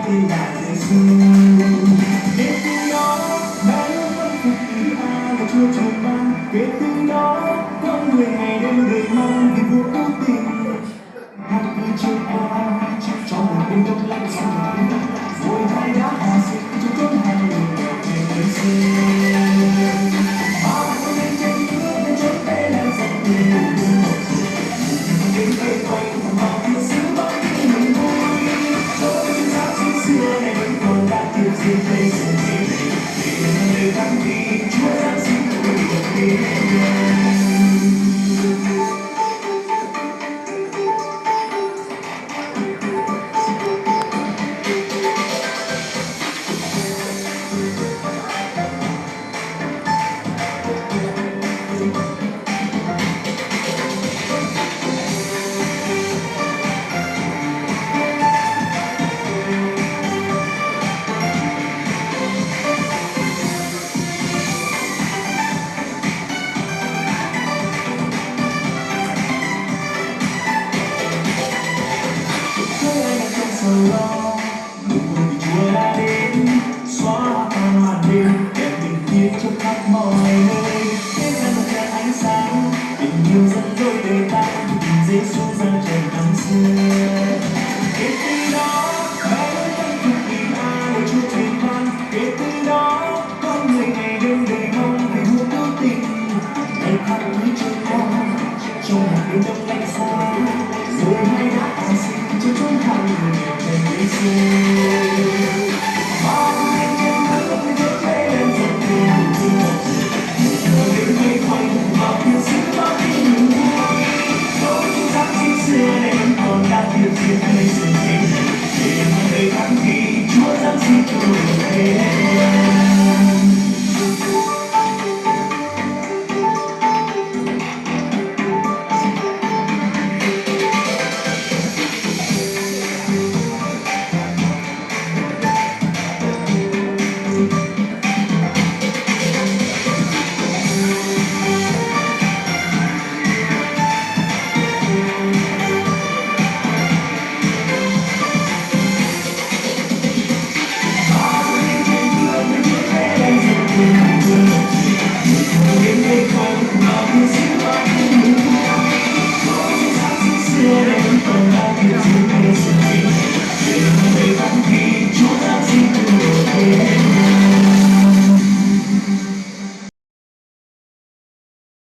tin là Giêsu. Kể từ đó đã luôn vẫn phục ý ai là Chúa trời ban. Kể từ đó con người ngày đêm đợi mong vì vua cứu tình. Hát cứ trôi qua trong một đêm đông lạnh giá, rồi hai đã hòa sức chúng con hai người đều trên đời sinh. Bao nhiêu đêm trên nước bên chốn đây là giấc mơ một sự đến cây quanh bao nhiêu sương bao nhiêu niềm vui. Dẫu trên giá xứ xưa này vẫn còn đã tiếp diễn đây dần dần để đời thăng đi Chúa giáng sinh tôi được đi. Sầu lo nụ cười vì Chúa đã đến xóa tan màn đêm đem bình yên cho khắp mọi nơi. Thế gian một đèn ánh sáng tình yêu dẫn đôi đời ta nhìn Giêsu dâng trần năm xưa. Kể từ đó bao lối vẫn thuộc vì ai là Chúa trời ban. Kể từ đó con người ngày đêm đợi mong về vua cứu tình. Ngày tháng cứ trôi qua trong một đêm đông lạnh giá, rồi nay đã an sinh cho chúng hai người đều trên Giêsu. Bao nhiêu trên nước bên chốn đây lên dần dần như một sự đến quay quanh bao nhiêu sương bao nhiêu niềm vui. Dẫu những giá xứ xưa này vẫn còn đang tiếp diễn đây dần dần để đời thăng khi Chúa giáng sinh cho đời thêm. Hãy subscribe cho kênh Ghiền Mì Gõ để không bỏ lỡ những video hấp dẫn.